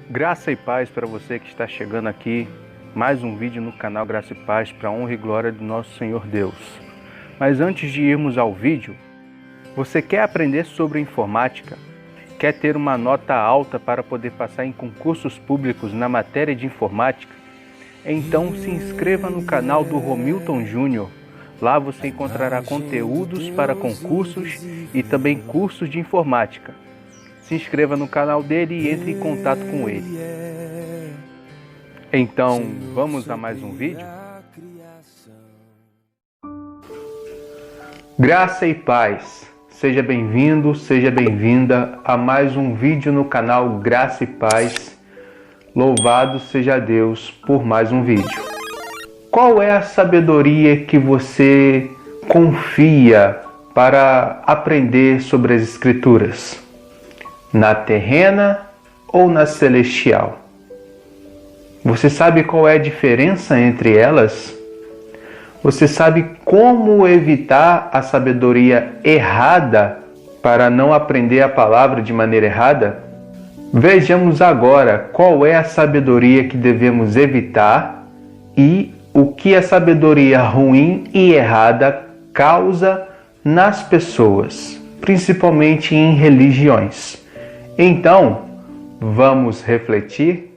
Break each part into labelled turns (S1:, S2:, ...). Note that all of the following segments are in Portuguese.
S1: Graça e paz para você que está chegando aqui, mais um vídeo no canal Graça e Paz para a honra e glória do nosso Senhor Deus. Mas antes de irmos ao vídeo, você quer aprender sobre informática? Quer ter uma nota alta para poder passar em concursos públicos na matéria de informática? Então se inscreva no canal do Romilton Júnior. Lá você encontrará conteúdos para concursos e também cursos de informática. Se inscreva no canal dele e entre em contato com ele. Então, vamos a mais um vídeo? Graça e paz. Seja bem-vindo, seja bem-vinda a mais um vídeo no canal Graça e Paz. Louvado seja Deus por mais um vídeo. Qual é a sabedoria que você confia para aprender sobre as Escrituras? Na terrena ou na celestial? Você sabe qual é a diferença entre elas? Você sabe como evitar a sabedoria errada para não aprender a palavra de maneira errada? Vejamos agora qual é a sabedoria que devemos evitar e o que a sabedoria ruim e errada causa nas pessoas, principalmente em religiões. Então, vamos refletir?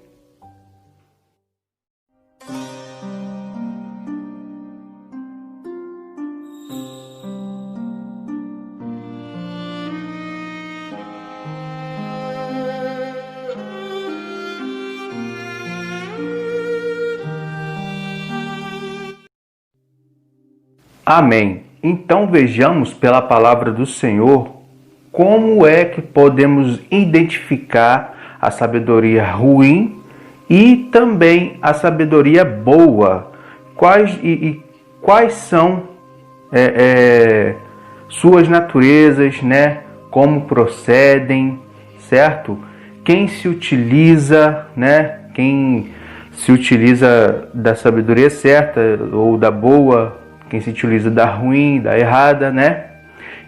S1: Amém. Então vejamos pela palavra do Senhor como é que podemos identificar a sabedoria ruim e também a sabedoria boa. Quais são suas naturezas, né? Como procedem, certo? Quem se utiliza, né? Quem se utiliza da sabedoria certa ou da boa, quem se utiliza da ruim, da errada, né?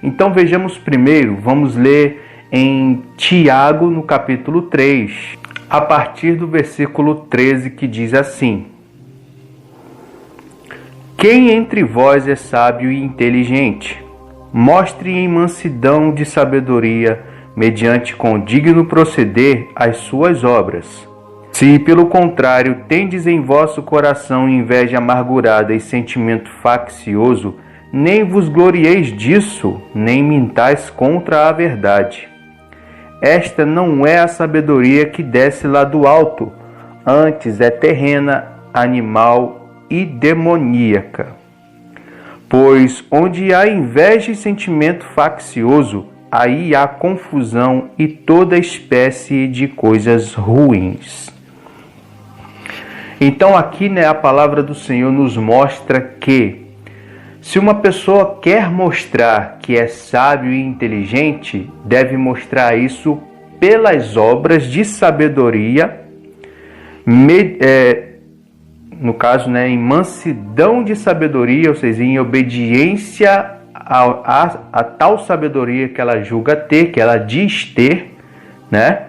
S1: Então vejamos primeiro, vamos ler em Tiago, no capítulo 3, a partir do versículo 13, que diz assim: Quem entre vós é sábio e inteligente? Mostre em mansidão de sabedoria, mediante com digno proceder, as suas obras. Se, pelo contrário, tendes em vosso coração inveja amargurada e sentimento faccioso, nem vos glorieis disso, nem mintais contra a verdade. Esta não é a sabedoria que desce lá do alto, antes é terrena, animal e demoníaca. Pois onde há inveja e sentimento faccioso, aí há confusão e toda espécie de coisas ruins. Então aqui, né, a palavra do Senhor nos mostra que se uma pessoa quer mostrar que é sábio e inteligente, deve mostrar isso pelas obras de sabedoria, no caso, né, em mansidão de sabedoria, ou seja, em obediência a tal sabedoria que ela julga ter, que ela diz ter, né,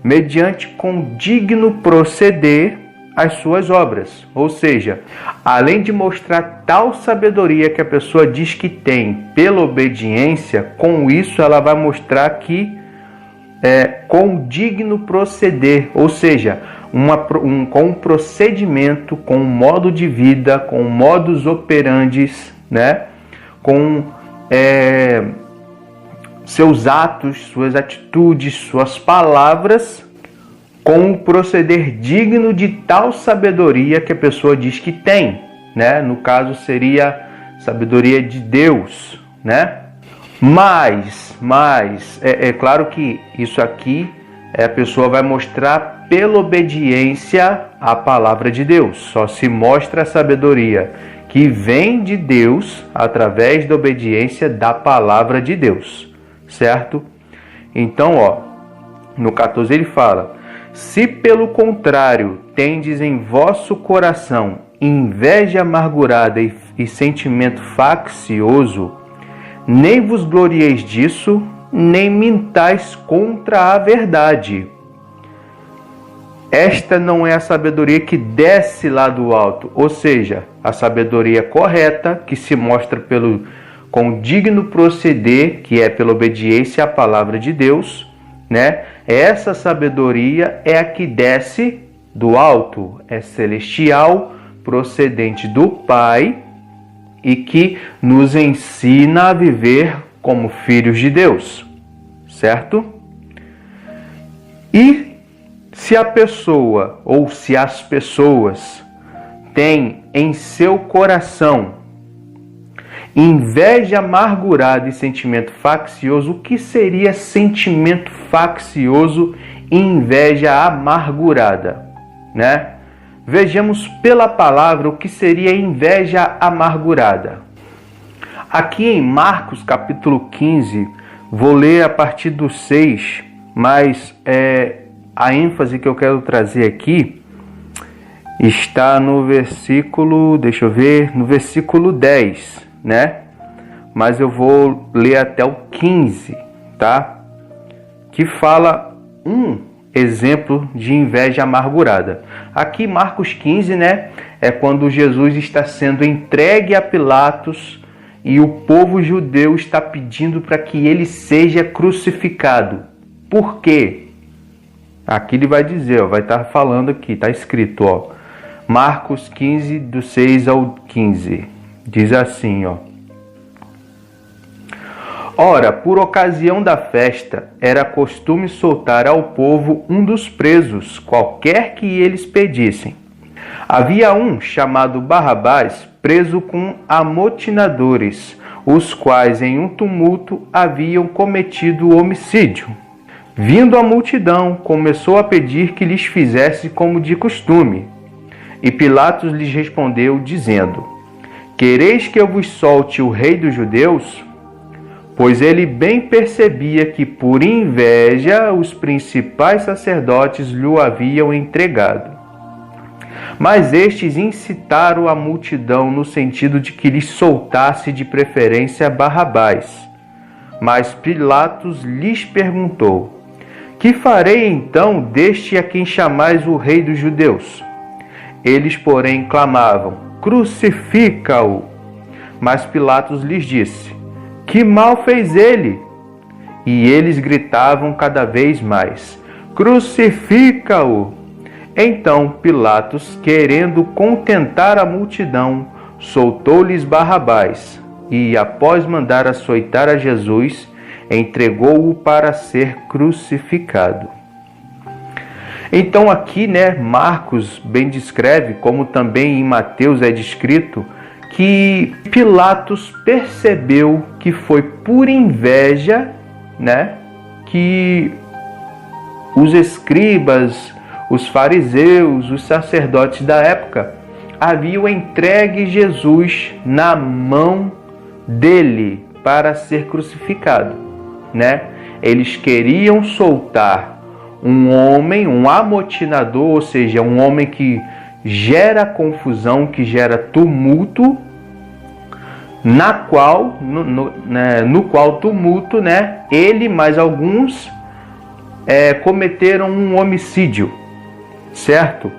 S1: mediante com digno proceder as suas obras. Ou seja, além de mostrar tal sabedoria que a pessoa diz que tem pela obediência, com isso ela vai mostrar que com digno proceder, ou seja, com um procedimento, com um modo de vida, com modus operandis, né? Com seus atos, suas atitudes, suas palavras, com um proceder digno de tal sabedoria que a pessoa diz que tem, né? No caso seria sabedoria de Deus, né? Mas é claro que isso aqui a pessoa vai mostrar pela obediência à palavra de Deus. Só se mostra a sabedoria que vem de Deus através da obediência da palavra de Deus, certo? Então, no 14 ele fala: Se pelo contrário tendes em vosso coração inveja amargurada e sentimento faccioso, nem vos glorieis disso, nem mintais contra a verdade. esta não é a sabedoria que desce lá do alto, ou seja, a sabedoria correta que se mostra com o digno proceder, que é pela obediência à palavra de Deus, né? Essa sabedoria é a que desce do alto, é celestial, procedente do Pai e que nos ensina a viver como filhos de Deus, certo? E se a pessoa ou se as pessoas têm em seu coração inveja amargurada e sentimento faccioso, o que seria sentimento faccioso e inveja amargurada, né? Vejamos pela palavra o que seria inveja amargurada. Aqui em Marcos capítulo 15, vou ler a partir do 6, mas a ênfase que eu quero trazer aqui está no versículo, no versículo 10, né? Mas eu vou ler até o 15, tá? Que fala um exemplo de inveja amargurada. Aqui Marcos 15, né? É quando Jesus está sendo entregue a Pilatos e o povo judeu está pedindo para que ele seja crucificado. Por quê? Aqui ele vai dizer, ó, vai estar falando aqui, está escrito, ó, Marcos 15, do 6 ao 15. Diz assim, ó. Ora, por ocasião da festa, era costume soltar ao povo um dos presos, qualquer que eles pedissem. Havia um, chamado Barrabás, preso com amotinadores, os quais em um tumulto haviam cometido homicídio. Vindo a multidão, começou a pedir que lhes fizesse como de costume. E Pilatos lhes respondeu, dizendo: Quereis que eu vos solte o rei dos judeus? Pois ele bem percebia que, por inveja, os principais sacerdotes lhe haviam entregado. Mas estes incitaram a multidão no sentido de que lhes soltasse de preferência Barrabás. Mas Pilatos lhes perguntou: Que farei então deste a quem chamais o rei dos judeus? Eles, porém, clamavam: Crucifica-o! Mas Pilatos lhes disse: Que mal fez ele? E eles gritavam cada vez mais: Crucifica-o! Então Pilatos, querendo contentar a multidão, soltou-lhes Barrabás e, após mandar açoitar a Jesus, entregou-o para ser crucificado. Então aqui, né, Marcos bem descreve, como também em Mateus é descrito, que Pilatos percebeu que foi por inveja, né, que os escribas, os fariseus, os sacerdotes da época haviam entregue Jesus na mão dele para ser crucificado, né? Eles queriam soltar um homem, um amotinador, ou seja, um homem que gera confusão, que gera tumulto, no qual tumulto, né, ele mais alguns cometeram um homicídio, certo?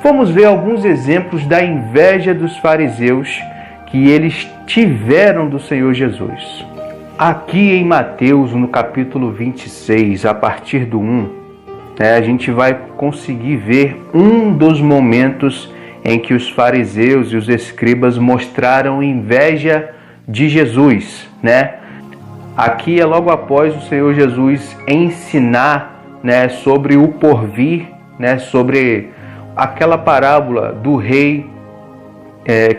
S1: Vamos ver alguns exemplos da inveja dos fariseus que eles tiveram do Senhor Jesus. Aqui em Mateus, no capítulo 26, a partir do 1, a gente vai conseguir ver um dos momentos em que os fariseus e os escribas mostraram inveja de Jesus, né? Aqui é logo após o Senhor Jesus ensinar, né, sobre o porvir, né, sobre aquela parábola do rei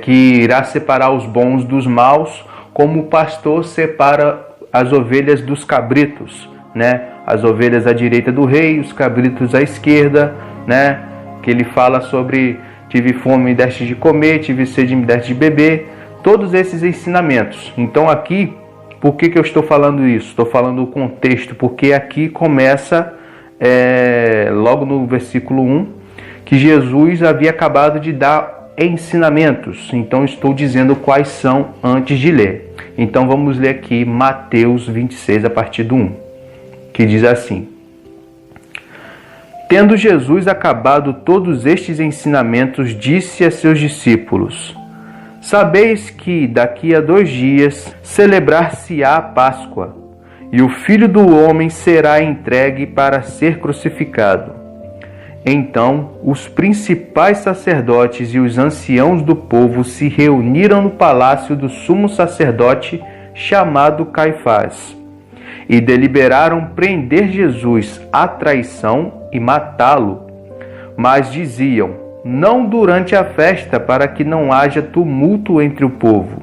S1: que irá separar os bons dos maus, como o pastor separa as ovelhas dos cabritos, né? As ovelhas à direita do rei, os cabritos à esquerda, né? Que ele fala sobre tive fome, me deste de comer, tive sede, me deste de beber, todos esses ensinamentos. Então aqui, por que eu estou falando isso? Estou falando o contexto, porque aqui começa, logo no versículo 1, que Jesus havia acabado de dar ensinamentos. Então estou dizendo quais são antes de ler. Então vamos ler aqui Mateus 26, a partir do 1, que diz assim: Tendo Jesus acabado todos estes ensinamentos, disse a seus discípulos: Sabeis que daqui a 2 dias celebrar-se-á a Páscoa, e o Filho do Homem será entregue para ser crucificado. Então os principais sacerdotes e os anciãos do povo se reuniram no palácio do sumo sacerdote chamado Caifás, e deliberaram prender Jesus à traição e matá-lo. Mas diziam: não durante a festa, para que não haja tumulto entre o povo.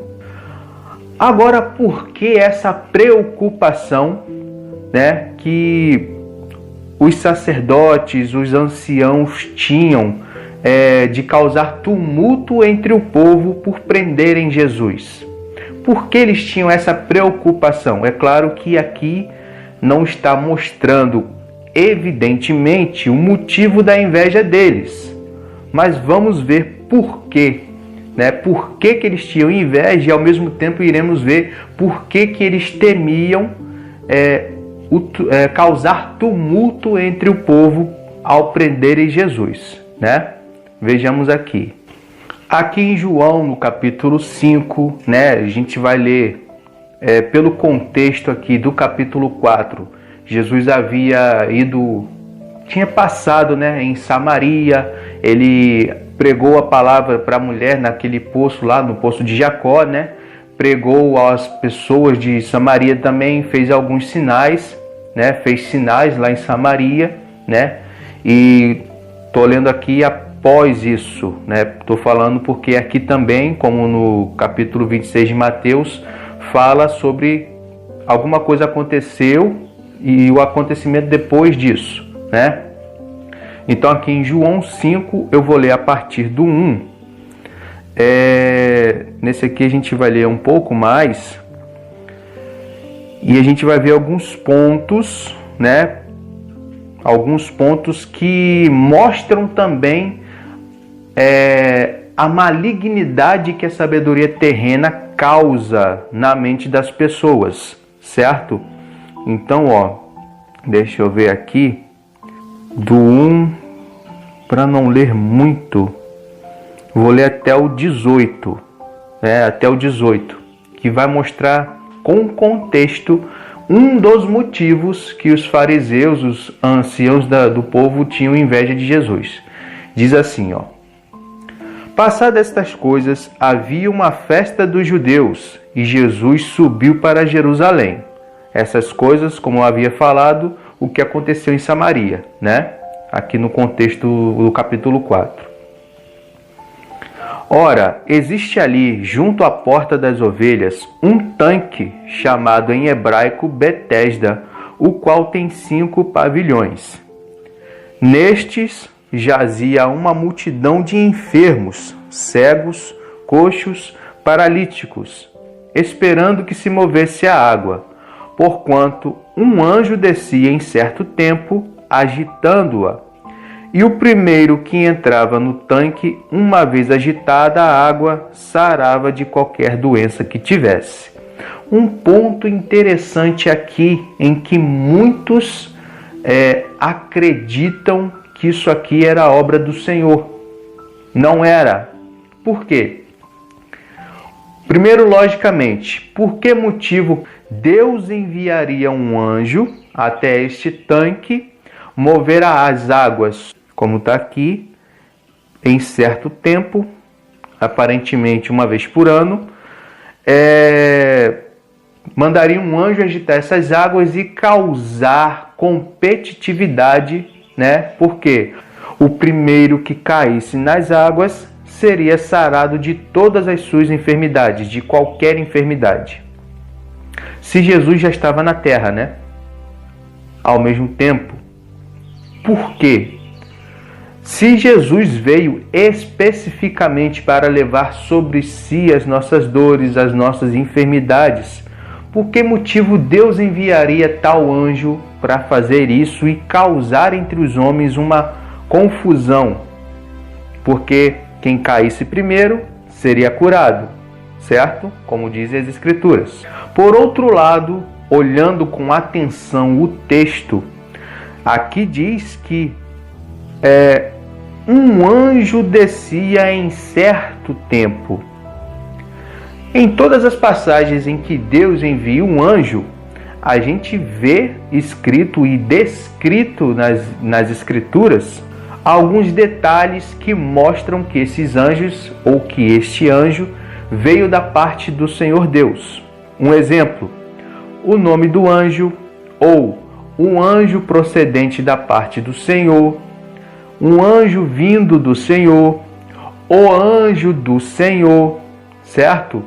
S1: Agora, por que essa preocupação, que os sacerdotes, os anciãos tinham de causar tumulto entre o povo por prenderem Jesus? Por que eles tinham essa preocupação? É claro que aqui não está mostrando evidentemente o motivo da inveja deles, mas vamos ver por quê. Por que eles tinham inveja, e ao mesmo tempo iremos ver por que eles temiam causar tumulto entre o povo ao prenderem Jesus. Vejamos aqui. Aqui em João, no capítulo 5, a gente vai ler pelo contexto aqui do capítulo 4. Jesus tinha passado em Samaria, ele pregou a palavra para a mulher naquele poço lá, no poço de Jacó, pregou às pessoas de Samaria também, fez alguns sinais, fez sinais lá em Samaria, e estou lendo aqui após isso, estou falando porque aqui também, como no capítulo 26 de Mateus, fala sobre alguma coisa aconteceu e o acontecimento depois disso, Então aqui em João 5 eu vou ler a partir do 1. Nesse aqui a gente vai ler um pouco mais e a gente vai ver alguns pontos, alguns pontos que mostram também a malignidade que a sabedoria terrena causa na mente das pessoas, certo? Então, deixa eu ver aqui, do 1, para não ler muito, vou ler até o 18, que vai mostrar com contexto um dos motivos que os fariseus, os anciãos do povo, tinham inveja de Jesus. Diz assim, Passadas estas coisas, havia uma festa dos judeus, e Jesus subiu para Jerusalém. Essas coisas, como eu havia falado, o que aconteceu em Samaria, aqui no contexto do capítulo 4. Ora, existe ali, junto à porta das ovelhas, um tanque, chamado em hebraico Betesda, o qual tem 5 pavilhões. Nestes jazia uma multidão de enfermos, cegos, coxos, paralíticos, esperando que se movesse a água, porquanto um anjo descia em certo tempo, agitando-a. E o primeiro que entrava no tanque, uma vez agitada a água, sarava de qualquer doença que tivesse. Um ponto interessante aqui, em que muitos acreditam que isso aqui era a obra do Senhor. Não era. Por quê? Primeiro, logicamente, por que motivo Deus enviaria um anjo até este tanque, mover as águas, como está aqui, em certo tempo, aparentemente uma vez por ano, mandaria um anjo agitar essas águas e causar competitividade, Porque o primeiro que caísse nas águas seria sarado de todas as suas enfermidades, de qualquer enfermidade. Se Jesus já estava na terra, ao mesmo tempo, por quê? Se Jesus veio especificamente para levar sobre si as nossas dores, as nossas enfermidades, por que motivo Deus enviaria tal anjo para fazer isso e causar entre os homens uma confusão? Porque quem caísse primeiro seria curado, certo? Como dizem as Escrituras. Por outro lado, olhando com atenção o texto, aqui diz que Um anjo descia em certo tempo. Em todas as passagens em que Deus envia um anjo, a gente vê escrito e descrito nas Escrituras alguns detalhes que mostram que esses anjos, ou que este anjo, veio da parte do Senhor Deus. Um exemplo, o nome do anjo, ou um anjo procedente da parte do Senhor, um anjo vindo do Senhor, o anjo do Senhor, certo?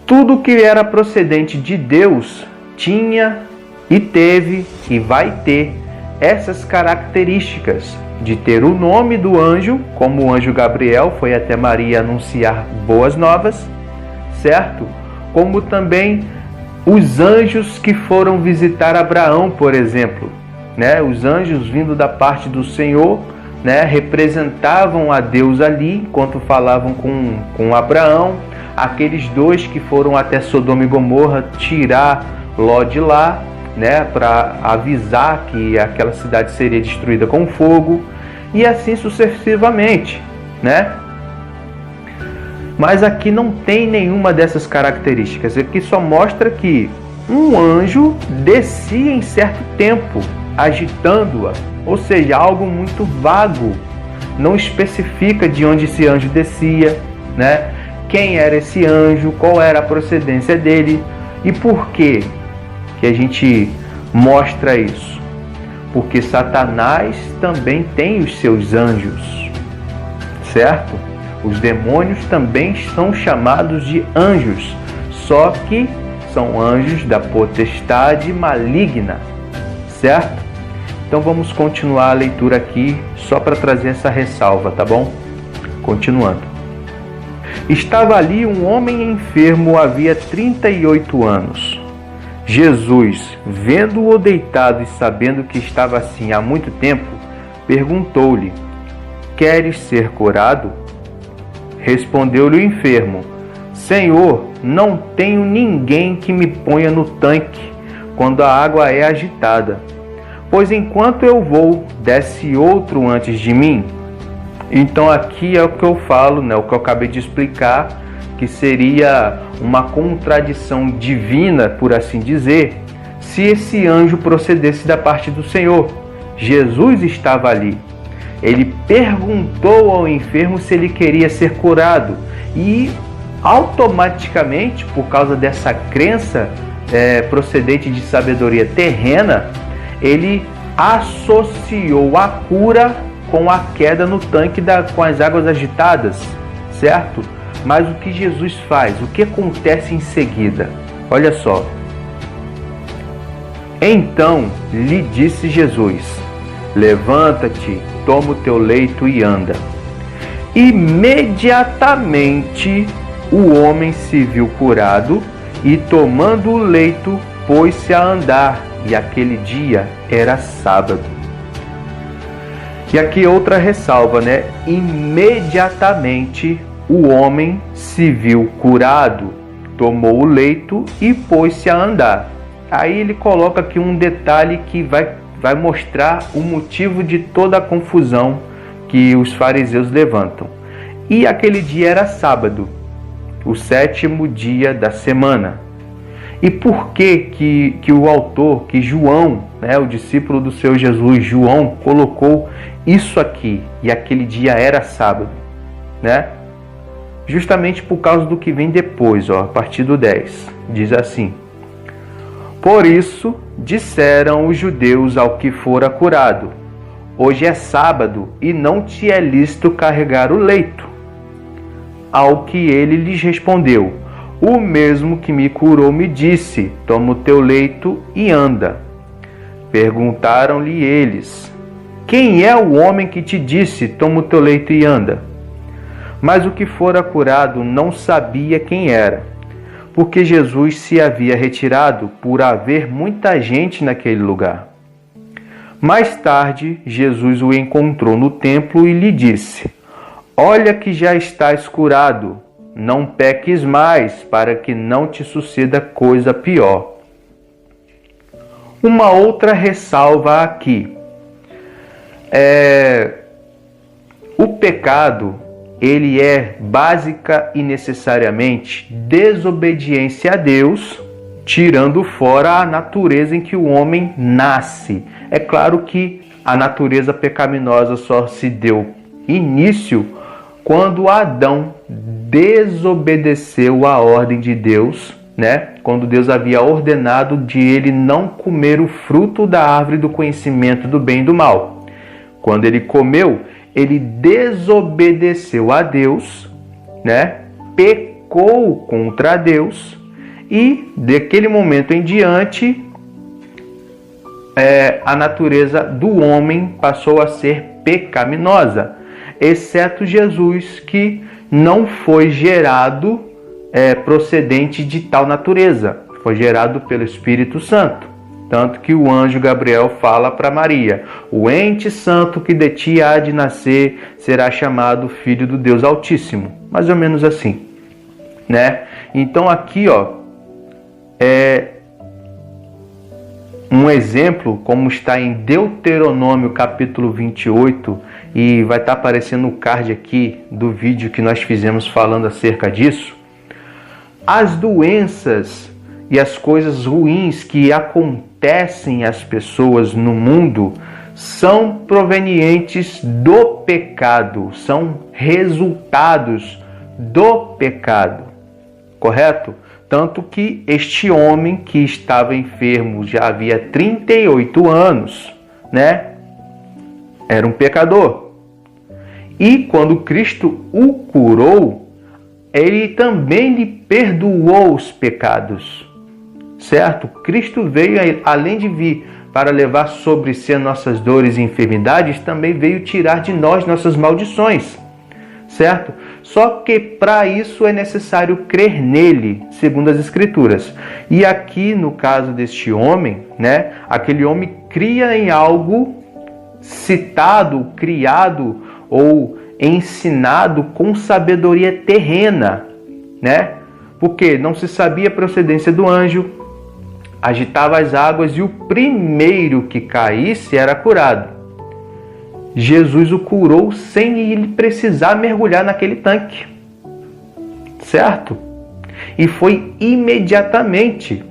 S1: Tudo que era procedente de Deus tinha e teve e vai ter essas características de ter o nome do anjo, como o anjo Gabriel foi até Maria anunciar boas novas, certo? Como também os anjos que foram visitar Abraão, por exemplo, né? Os anjos vindo da parte do Senhor, né? Representavam a Deus ali, enquanto falavam com Abraão. Aqueles dois que foram até Sodoma e Gomorra tirar Ló de lá, né? Para avisar que aquela cidade seria destruída com fogo, e assim sucessivamente, né? Mas aqui não tem nenhuma dessas características. Aqui só mostra que um anjo descia em certo tempo, agitando-a, ou seja, algo muito vago. Não especifica de onde esse anjo descia, né? Quem era esse anjo, qual era a procedência dele e por que a gente mostra isso. Porque Satanás também tem os seus anjos, certo? Os demônios também são chamados de anjos, só que são anjos da potestade maligna, certo? Então vamos continuar a leitura aqui, só para trazer essa ressalva, tá bom? Continuando. Estava ali um homem enfermo havia 38 anos. Jesus, vendo-o deitado e sabendo que estava assim há muito tempo, perguntou-lhe: Queres ser curado? Respondeu-lhe o enfermo: Senhor, não tenho ninguém que me ponha no tanque quando a água é agitada, pois enquanto eu vou, desce outro antes de mim. Então aqui é o que eu falo, né, o que eu acabei de explicar, que seria uma contradição divina, por assim dizer, se esse anjo procedesse da parte do Senhor. Jesus estava ali. Ele perguntou ao enfermo se ele queria ser curado e automaticamente, por causa dessa crença procedente de sabedoria terrena, ele associou a cura com a queda no tanque com as águas agitadas, certo? Mas o que Jesus faz? O que acontece em seguida? Olha só. Então lhe disse Jesus: Levanta-te, toma o teu leito e anda. Imediatamente o homem se viu curado e, tomando o leito, pôs-se a andar, e aquele dia era sábado. E aqui outra ressalva, né? Imediatamente o homem se viu curado, tomou o leito e pôs-se a andar. Aí ele coloca aqui um detalhe que vai mostrar o motivo de toda a confusão que os fariseus levantam. E aquele dia era sábado, o 7º dia da semana. E por que o autor, que João, né, o discípulo do Senhor Jesus, João, colocou isso aqui, e aquele dia era sábado, né? Justamente por causa do que vem depois, ó, a partir do 10. Diz assim: Por isso disseram os judeus ao que fora curado: Hoje é sábado e não te é lícito carregar o leito. Ao que ele lhes respondeu: O mesmo que me curou me disse: Toma o teu leito e anda. Perguntaram-lhe eles: Quem é o homem que te disse: Toma o teu leito e anda? Mas o que fora curado não sabia quem era, porque Jesus se havia retirado por haver muita gente naquele lugar. Mais tarde, Jesus o encontrou no templo e lhe disse: Olha que já estás curado, não peques mais, para que não te suceda coisa pior. Uma outra ressalva aqui. O pecado, ele é básica e necessariamente desobediência a Deus, tirando fora a natureza em que o homem nasce. É claro que a natureza pecaminosa só se deu início quando Adão desobedeceu a ordem de Deus, né? Quando Deus havia ordenado de ele não comer o fruto da árvore do conhecimento do bem e do mal. Quando ele comeu, ele desobedeceu a Deus, né? Pecou contra Deus e, daquele momento em diante, a natureza do homem passou a ser pecaminosa, exceto Jesus, que não foi gerado procedente de tal natureza, foi gerado pelo Espírito Santo. Tanto que o anjo Gabriel fala para Maria: o ente santo que de ti há de nascer será chamado Filho do Deus Altíssimo. Mais ou menos assim, né? Então aqui, um exemplo, como está em Deuteronômio capítulo 28, e vai estar aparecendo no card aqui do vídeo que nós fizemos falando acerca disso. As doenças e as coisas ruins que acontecem às pessoas no mundo são provenientes do pecado, são resultados do pecado, correto? Tanto que este homem que estava enfermo já havia 38 anos, né? Era um pecador. E quando Cristo o curou, ele também lhe perdoou os pecados, certo? Cristo veio, além de vir para levar sobre si as nossas dores e enfermidades, também veio tirar de nós nossas maldições, certo? Só que para isso é necessário crer nele, segundo as Escrituras. E aqui, no caso deste homem, né? Aquele homem cria em algo citado, criado ou ensinado com sabedoria terrena, né? Porque não se sabia a procedência do anjo, agitava as águas e o primeiro que caísse era curado. Jesus o curou sem ele precisar mergulhar naquele tanque, certo? E foi imediatamente.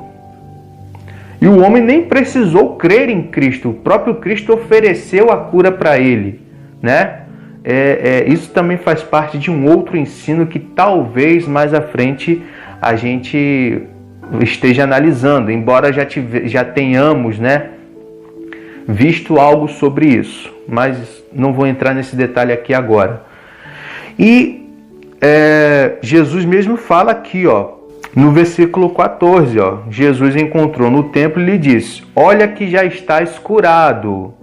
S1: E o homem nem precisou crer em Cristo, o próprio Cristo ofereceu a cura para ele, né? Isso também faz parte de um outro ensino que talvez mais à frente a gente esteja analisando, embora já tenhamos, né, visto algo sobre isso, mas não vou entrar nesse detalhe aqui agora. E Jesus mesmo fala aqui, no versículo 14, Jesus encontrou no templo e lhe disse: olha que já estás curado,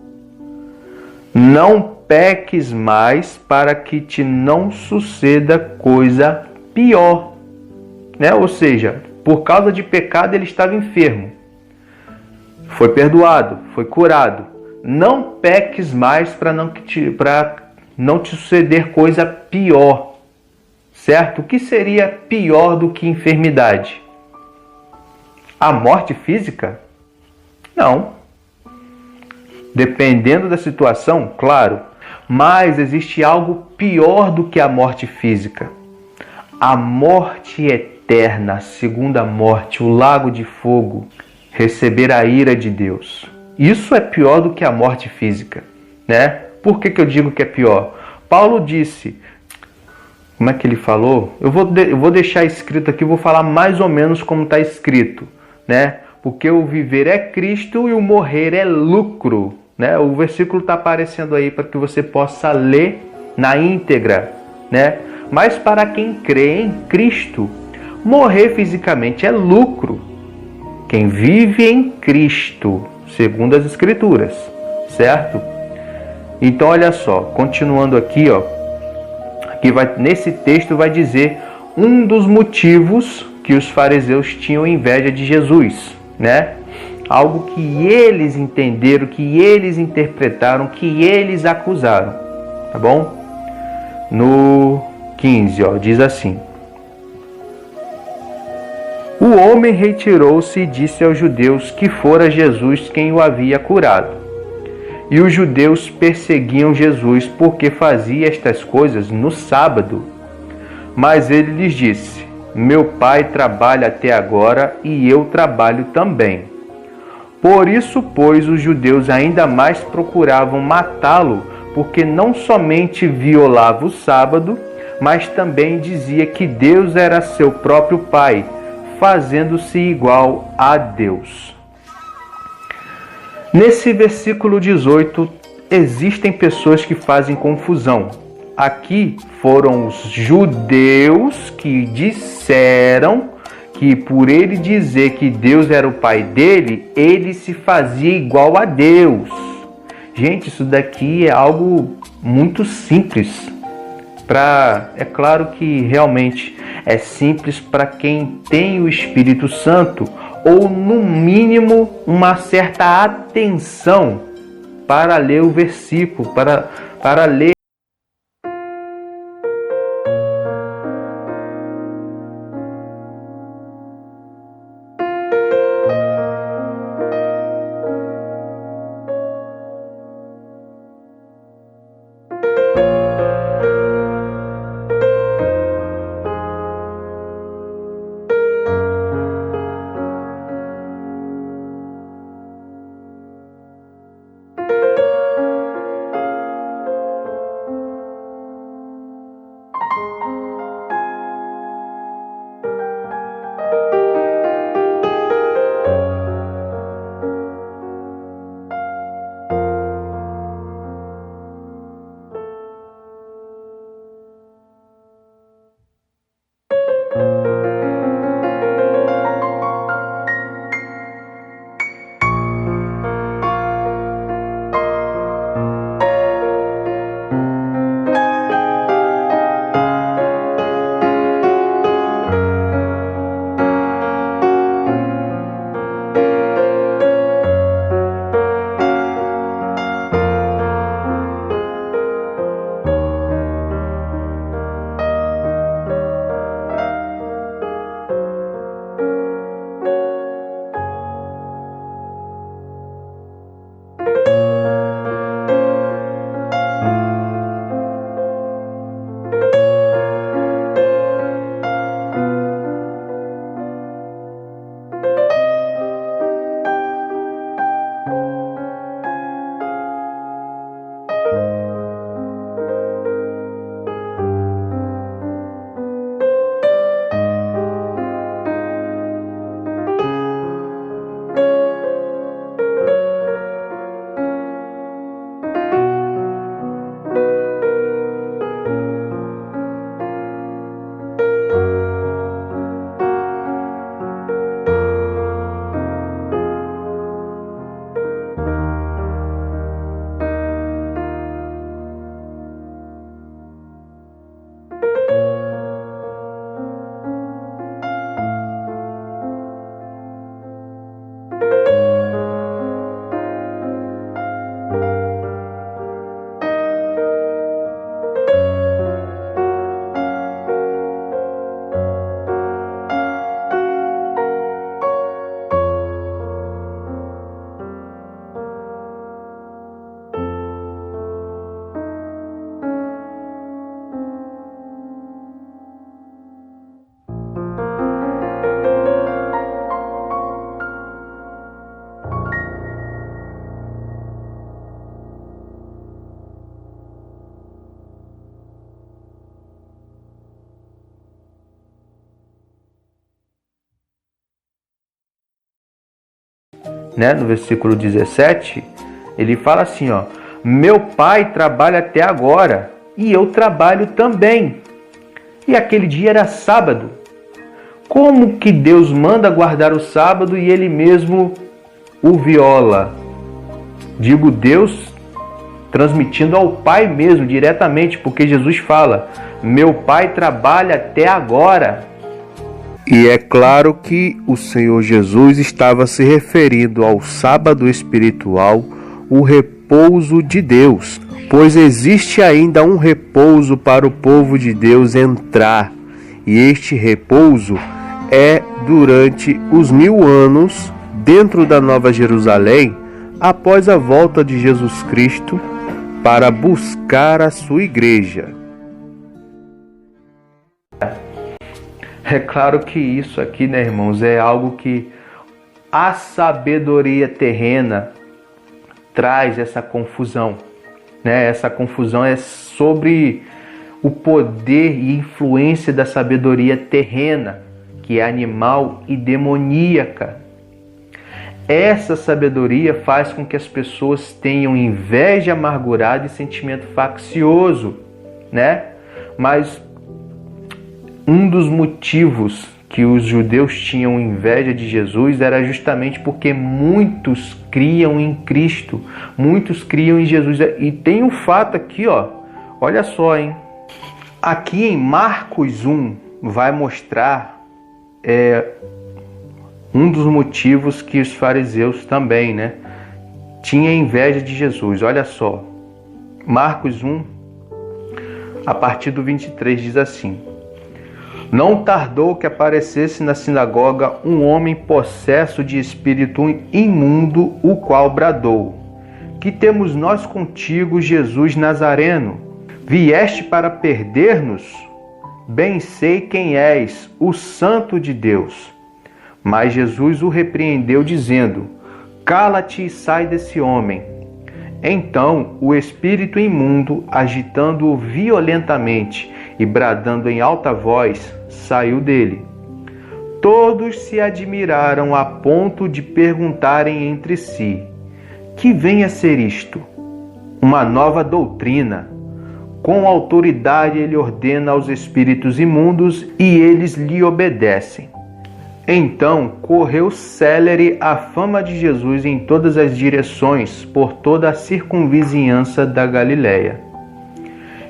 S1: não peques mais para que te não suceda coisa pior, né? Ou seja, por causa de pecado ele estava enfermo, foi perdoado, foi curado. Não peques mais para não te suceder coisa pior, certo? O que seria pior do que enfermidade? A morte física? Não. Dependendo da situação, claro. Mas existe algo pior do que a morte física. A morte eterna, a segunda morte, o lago de fogo, receber a ira de Deus. Isso é pior do que a morte física, né? Por que eu digo que é pior? Paulo disse, como é que ele falou? Eu vou deixar escrito aqui, vou falar mais ou menos como está escrito, né? Porque o viver é Cristo e o morrer é lucro, né? O versículo está aparecendo aí para que você possa ler na íntegra, né? Mas para quem crê em Cristo, morrer fisicamente é lucro. Quem vive em Cristo, segundo as Escrituras, certo? Então olha só, continuando aqui, nesse texto vai dizer um dos motivos que os fariseus tinham inveja de Jesus, né? Algo que eles entenderam, que eles interpretaram, que eles acusaram, tá bom? No 15, diz assim: o homem retirou-se e disse aos judeus que fora Jesus quem o havia curado. E os judeus perseguiam Jesus porque fazia estas coisas no sábado. Mas ele lhes disse: meu pai trabalha até agora e eu trabalho também. Por isso, pois, os judeus ainda mais procuravam matá-lo, porque não somente violava o sábado, mas também dizia que Deus era seu próprio pai, fazendo-se igual a Deus. Nesse versículo 18, existem pessoas que fazem confusão. Aqui foram os judeus que disseram que por ele dizer que Deus era o pai dele, ele se fazia igual a Deus. Gente, isso daqui é algo muito simples. É claro que realmente é simples para quem tem o Espírito Santo, ou no mínimo uma certa atenção para ler o versículo, para ler. No versículo 17, ele fala assim, meu pai trabalha até agora e eu trabalho também. E aquele dia era sábado. Como que Deus manda guardar o sábado e ele mesmo o viola? Digo Deus transmitindo ao Pai mesmo, diretamente, porque Jesus fala, meu pai trabalha até agora. E é claro que o Senhor Jesus estava se referindo ao sábado espiritual, o repouso de Deus, pois existe ainda um repouso para o povo de Deus entrar, e este repouso é durante os 1000 anos dentro da Nova Jerusalém, após a volta de Jesus Cristo para buscar a sua igreja. É claro que isso aqui, né, irmãos, é algo que a sabedoria terrena traz essa confusão, né? Essa confusão é sobre o poder e influência da sabedoria terrena, que é animal e demoníaca. Essa sabedoria faz com que as pessoas tenham inveja amargurada e sentimento faccioso, né? Mas um dos motivos que os judeus tinham inveja de Jesus era justamente porque muitos criam em Cristo, muitos criam em Jesus. E tem um fato aqui, ó, olha só, hein? Aqui em Marcos 1 vai mostrar um dos motivos que os fariseus também, né, tinham inveja de Jesus. Olha só, Marcos 1, a partir do 23, diz assim: Não tardou que aparecesse na sinagoga um homem possesso de espírito imundo, o qual bradou: Que temos nós contigo, Jesus Nazareno? Vieste para perder-nos? Bem sei quem és, o Santo de Deus. Mas Jesus o repreendeu, dizendo: Cala-te e sai desse homem. Então o espírito imundo, agitando-o violentamente e bradando em alta voz, saiu dele. Todos se admiraram a ponto de perguntarem entre si: Que vem a ser isto? Uma nova doutrina. Com autoridade ele ordena aos espíritos imundos e eles lhe obedecem. Então correu célere a fama de Jesus em todas as direções, por toda a circunvizinhança da Galiléia.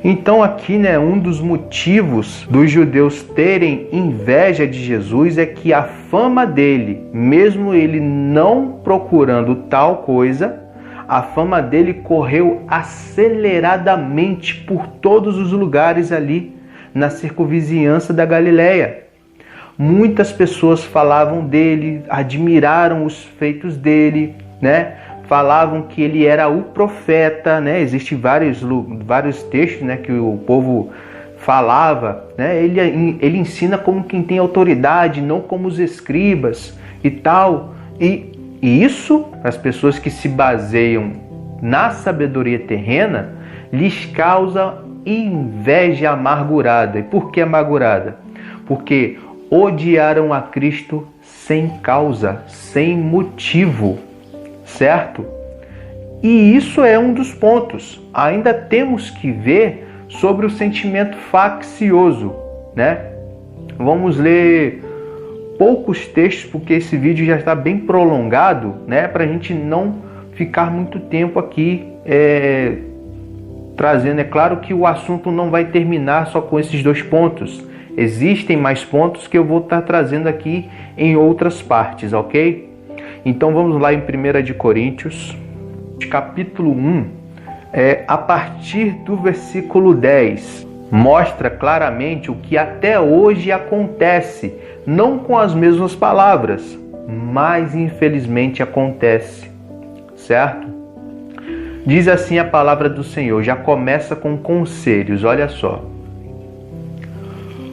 S1: Então aqui, né, um dos motivos dos judeus terem inveja de Jesus é que a fama dele, mesmo ele não procurando tal coisa, a fama dele correu aceleradamente por todos os lugares ali na circunvizinhança da Galiléia. Muitas pessoas falavam dele, admiraram os feitos dele, né? Falavam que ele era o profeta, né? Existem vários textos, né, que o povo falava, né? Ele ensina como quem tem autoridade, não como os escribas e tal. E isso, as pessoas que se baseiam na sabedoria terrena, lhes causa inveja amargurada. E por que amargurada? Porque odiaram a Cristo sem causa, sem motivo, certo? E isso é um dos pontos. Ainda temos que ver sobre o sentimento faccioso, né? Vamos ler poucos textos, porque esse vídeo já está bem prolongado, né? Para a gente não ficar muito tempo aqui trazendo. É claro que o assunto não vai terminar só com esses dois pontos. Existem mais pontos que eu vou estar trazendo aqui em outras partes, ok? Então vamos lá em 1 de Coríntios, capítulo 1, a partir do versículo 10. Mostra claramente o que até hoje acontece, não com as mesmas palavras, mas infelizmente acontece, certo? Diz assim a palavra do Senhor, já começa com conselhos, olha só.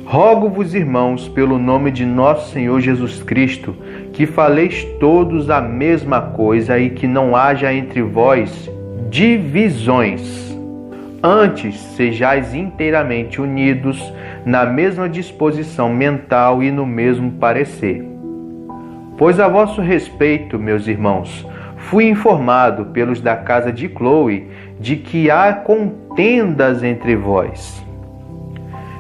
S1: Rogo-vos, irmãos, pelo nome de nosso Senhor Jesus Cristo, que faleis todos a mesma coisa e que não haja entre vós divisões. Antes, sejais inteiramente unidos na mesma disposição mental e no mesmo parecer. Pois a vosso respeito, meus irmãos, fui informado pelos da casa de Chloe de que há contendas entre vós.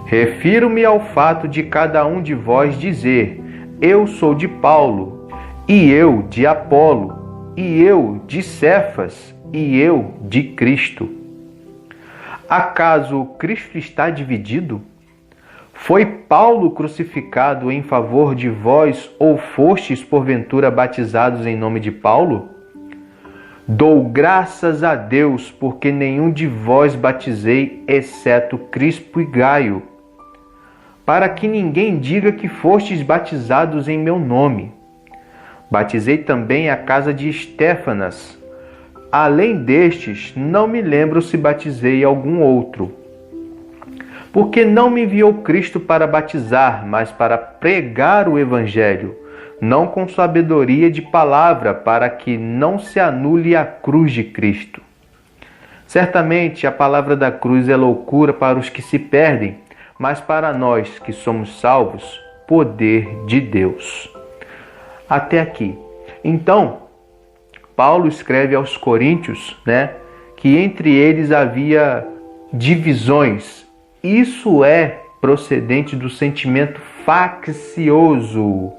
S1: Refiro-me ao fato de cada um de vós dizer: eu sou de Paulo, e eu de Apolo, e eu de Cefas, e eu de Cristo. Acaso Cristo está dividido? Foi Paulo crucificado em favor de vós, ou fostes porventura batizados em nome de Paulo? Dou graças a Deus, porque nenhum de vós batizei, exceto Crispo e Gaio, para que ninguém diga que fostes batizados em meu nome. Batizei também a casa de Estéfanas, além destes, não me lembro se batizei algum outro. Porque não me enviou Cristo para batizar, mas para pregar o Evangelho, não com sabedoria de palavra, para que não se anule a cruz de Cristo. Certamente a palavra da cruz é loucura para os que se perdem, mas para nós que somos salvos, poder de Deus. Até aqui. Então, Paulo escreve aos Coríntios, que entre eles havia divisões. Isso é procedente do sentimento faccioso,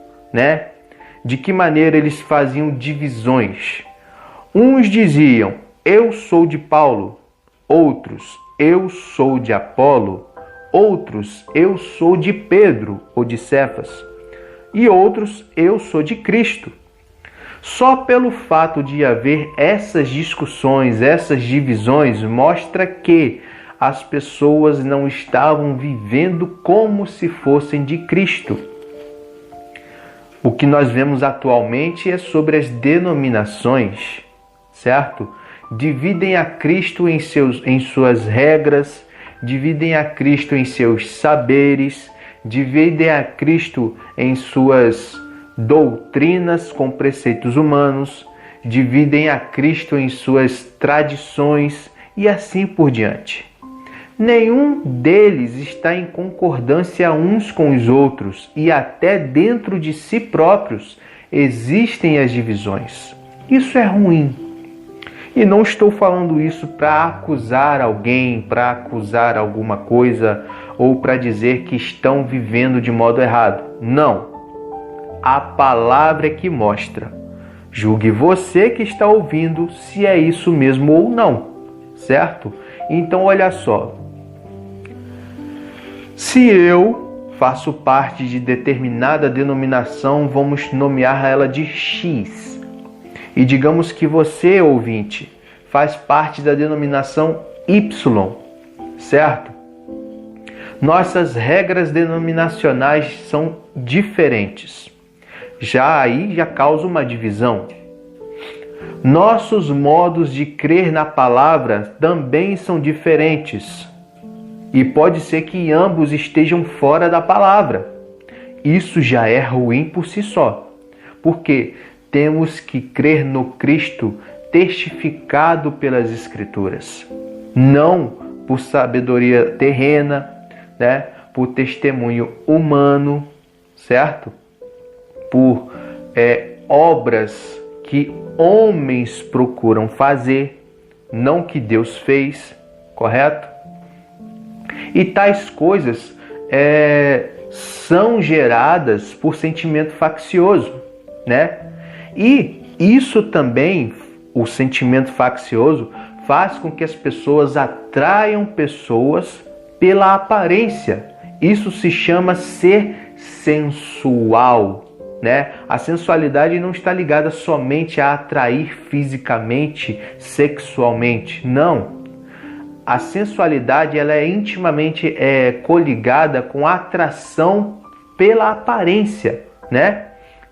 S1: De que maneira eles faziam divisões? Uns diziam, eu sou de Paulo. Outros, eu sou de Apolo. Outros, eu sou de Pedro ou de Cefas. E outros, eu sou de Cristo. Só pelo fato de haver essas discussões, essas divisões, mostra que as pessoas não estavam vivendo como se fossem de Cristo. O que nós vemos atualmente é sobre as denominações, certo? Dividem a Cristo em suas regras, dividem a Cristo em seus saberes, dividem a Cristo em suas doutrinas com preceitos humanos, dividem a Cristo em suas tradições e assim por diante. Nenhum deles está em concordância uns com os outros e até dentro de si próprios existem as divisões. Isso é ruim. E não estou falando isso para acusar alguém, para acusar alguma coisa ou para dizer que estão vivendo de modo errado. Não. A palavra é que mostra. Julgue você que está ouvindo se é isso mesmo ou não, certo? Então olha só. Se eu faço parte de determinada denominação, vamos nomear ela de X. E digamos que você, ouvinte, faz parte da denominação Y, certo? Nossas regras denominacionais são diferentes. Já causa uma divisão. Nossos modos de crer na palavra também são diferentes. E pode ser que ambos estejam fora da palavra. Isso já é ruim por si só. Porque temos que crer no Cristo testificado pelas Escrituras. Não por sabedoria terrena, por testemunho humano, certo? Por obras que homens procuram fazer, não que Deus fez, correto? E tais coisas são geradas por sentimento faccioso, E isso também, o sentimento faccioso, faz com que as pessoas atraiam pessoas pela aparência. Isso se chama ser sensual, A sensualidade não está ligada somente a atrair fisicamente, sexualmente, não. A sensualidade ela é intimamente coligada com a atração pela aparência,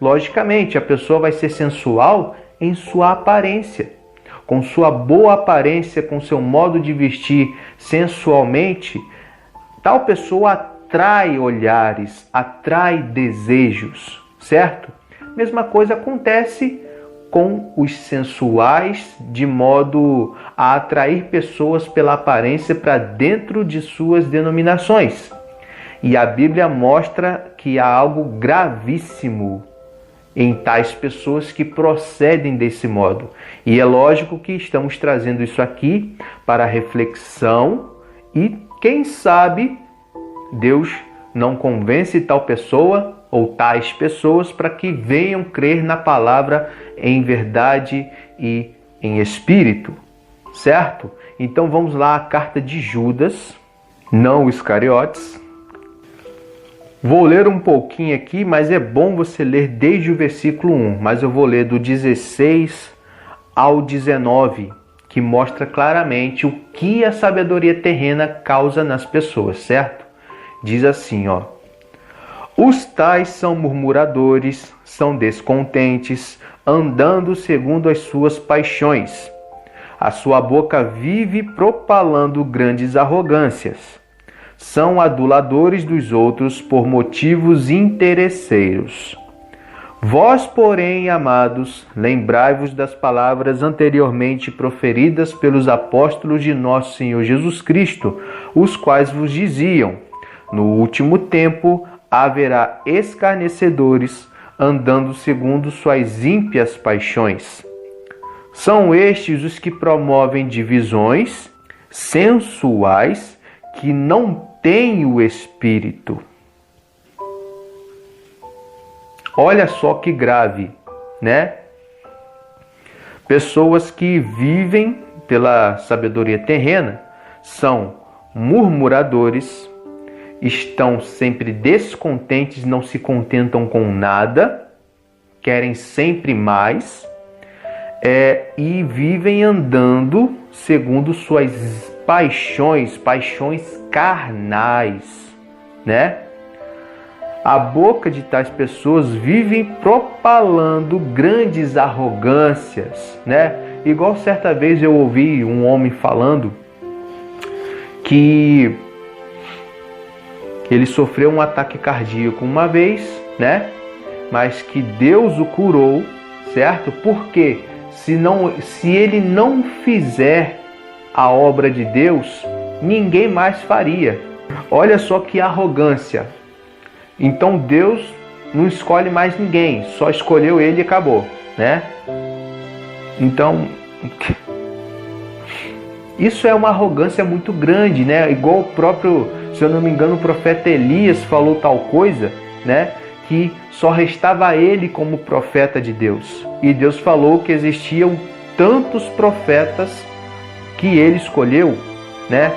S1: Logicamente, a pessoa vai ser sensual em sua aparência. Com sua boa aparência, com seu modo de vestir sensualmente, tal pessoa atrai olhares, atrai desejos, certo? Mesma coisa acontece com os sensuais, de modo a atrair pessoas pela aparência para dentro de suas denominações. E a Bíblia mostra que há algo gravíssimo em tais pessoas que procedem desse modo. E é lógico que estamos trazendo isso aqui para reflexão e, quem sabe, Deus não convence tal pessoa ou tais pessoas para que venham crer na palavra em verdade e em espírito, certo? Então vamos lá, a carta de Judas, não Iscariotes. Vou ler um pouquinho aqui, mas é bom você ler desde o versículo 1, mas eu vou ler do 16 ao 19, que mostra claramente o que a sabedoria terrena causa nas pessoas, certo? Diz assim, os tais são murmuradores, são descontentes, andando segundo as suas paixões. A sua boca vive propalando grandes arrogâncias. São aduladores dos outros por motivos interesseiros. Vós, porém, amados, lembrai-vos das palavras anteriormente proferidas pelos apóstolos de nosso Senhor Jesus Cristo, os quais vos diziam: no último tempo haverá escarnecedores, andando segundo suas ímpias paixões. São estes os que promovem divisões sensuais, que não têm o Espírito. Olha só que grave, né? Pessoas que vivem pela sabedoria terrena são murmuradores, estão sempre descontentes, não se contentam com nada, querem sempre mais, e vivem andando segundo suas paixões carnais, né? A boca de tais pessoas vive propalando grandes arrogâncias, né? Igual certa vez eu ouvi um homem falando que ele sofreu um ataque cardíaco uma vez, né? Mas que Deus o curou, certo? Porque se ele não fizer a obra de Deus, ninguém mais faria. Olha só que arrogância. Então Deus não escolhe mais ninguém, só escolheu ele e acabou, né? Então, isso é uma arrogância muito grande, né? Igual o próprio, se eu não me engano, o profeta Elias falou tal coisa, né? Que só restava ele como profeta de Deus. E Deus falou que existiam tantos profetas que ele escolheu, né?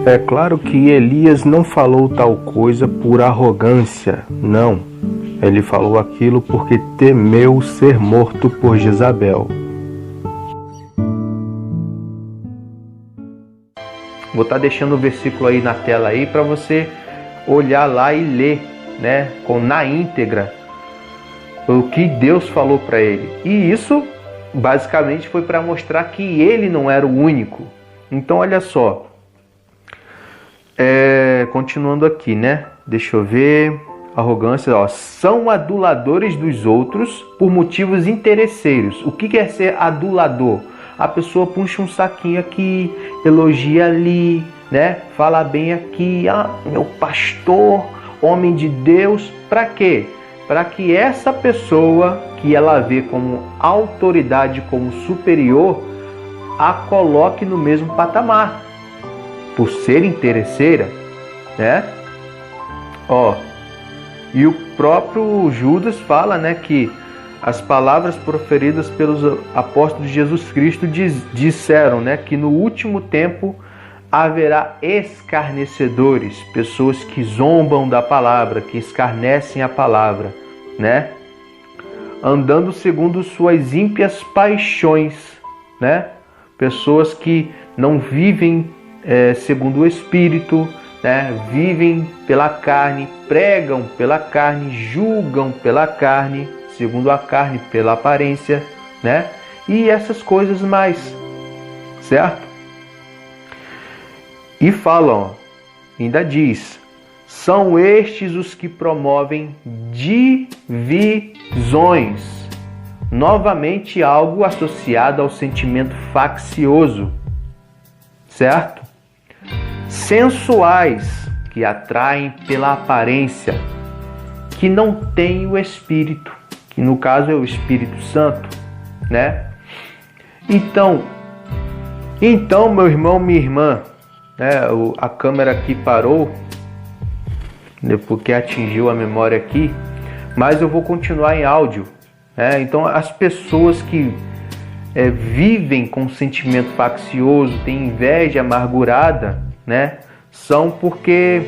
S1: É claro que Elias não falou tal coisa por arrogância, não. Ele falou aquilo porque temeu ser morto por Jezabel. Vou estar deixando o versículo aí na tela aí para você olhar lá e ler, né, na íntegra o que Deus falou para ele. E isso basicamente foi para mostrar que ele não era o único. Então olha só. Continuando aqui, né? Deixa eu ver. Arrogância, ó. São aduladores dos outros por motivos interesseiros. O que é ser adulador? A pessoa puxa um saquinho aqui, elogia ali, né? Fala bem aqui. Ah, meu pastor, homem de Deus. Para quê? Para que essa pessoa que ela vê como autoridade, como superior, a coloque no mesmo patamar. Por ser interesseira, né? Ó, e o próprio Judas fala, né, que as palavras proferidas pelos apóstolos de Jesus Cristo disseram, né, que no último tempo haverá escarnecedores, pessoas que zombam da palavra, que escarnecem a palavra, né? Andando segundo suas ímpias paixões, né? Pessoas que não vivem segundo o Espírito, né? Vivem pela carne, pregam pela carne, julgam pela carne, segundo a carne, pela aparência, né? E essas coisas mais, certo? E falam, ainda diz, são estes os que promovem divisões. Novamente algo associado ao sentimento faccioso, certo? Sensuais, que atraem pela aparência, que não têm o Espírito, que no caso é o Espírito Santo, né? Então, meu irmão, minha irmã, né? A câmera aqui parou, porque atingiu a memória aqui, mas eu vou continuar em áudio, né? Então, as pessoas que vivem com sentimento faccioso, têm inveja amargurada, né? São porque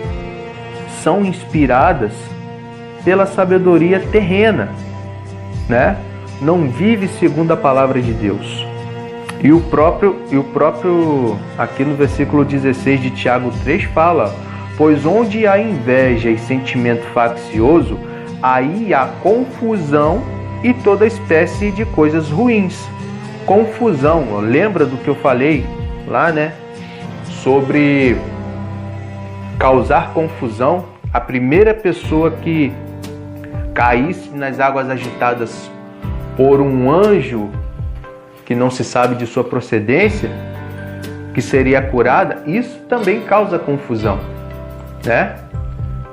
S1: são inspiradas pela sabedoria terrena, né? Não vive segundo a palavra de Deus. E o próprio aqui no versículo 16 de Tiago 3 fala: pois onde há inveja e sentimento faccioso, aí há confusão e toda espécie de coisas ruins. confusão. Lembra do que eu falei lá, né? Sobre causar confusão. A primeira pessoa que caísse nas águas agitadas por um anjo que não se sabe de sua procedência, que seria curada, isso também causa confusão, né?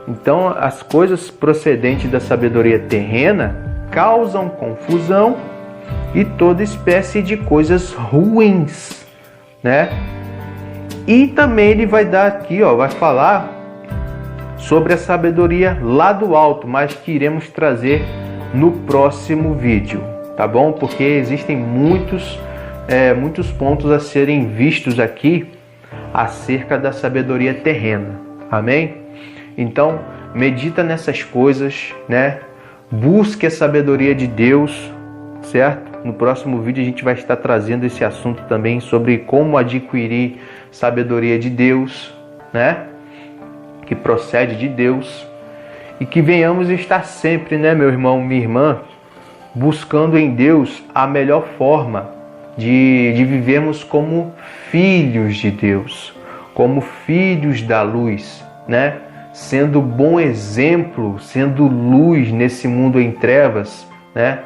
S1: Então, as coisas procedentes da sabedoria terrena causam confusão e toda espécie de coisas ruins, né? E também ele vai dar aqui, vai falar sobre a sabedoria lá do alto, mas que iremos trazer no próximo vídeo, tá bom? Porque existem muitos pontos a serem vistos aqui acerca da sabedoria terrena, amém? Então, medita nessas coisas, né? Busque a sabedoria de Deus, certo? No próximo vídeo a gente vai estar trazendo esse assunto também sobre como adquirir sabedoria de Deus, né? Que procede de Deus, e que venhamos estar sempre, né, meu irmão, minha irmã, buscando em Deus a melhor forma de vivermos como filhos de Deus, como filhos da luz, né? Sendo bom exemplo, sendo luz nesse mundo em trevas, né?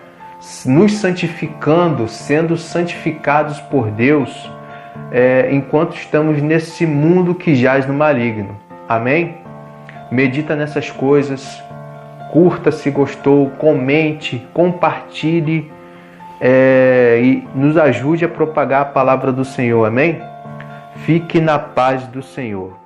S1: Nos santificando, sendo santificados por Deus, enquanto estamos nesse mundo que jaz no maligno. Amém? Medita nessas coisas, curta se gostou, comente, compartilhe e nos ajude a propagar a palavra do Senhor. Amém? Fique na paz do Senhor.